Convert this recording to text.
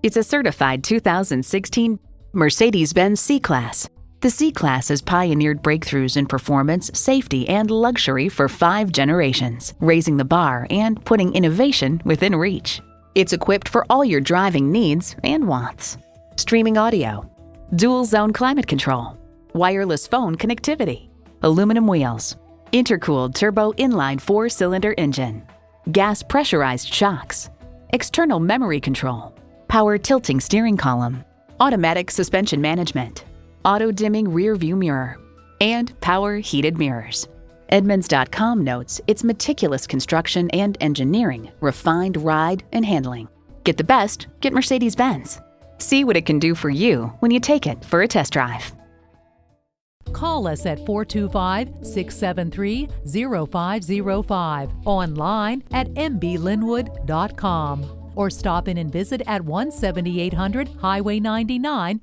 It's a certified 2016 Mercedes-Benz C-Class. The C-Class has pioneered breakthroughs in performance, safety, and luxury for 5 generations, raising the bar and putting innovation within reach. It's equipped for all your driving needs and wants. Streaming audio, dual-zone climate control, wireless phone connectivity, aluminum wheels, intercooled turbo inline 4-cylinder engine, gas pressurized shocks, external memory control, power tilting steering column, automatic suspension management, auto-dimming rear view mirror, and power heated mirrors. Edmunds.com notes its meticulous construction and engineering, refined ride and handling. Get the best, get Mercedes-Benz. See what it can do for you when you take it for a test drive. Call us at 425-673-0505, online at mblynnwood.com, or stop in and visit at 17800 Highway 99,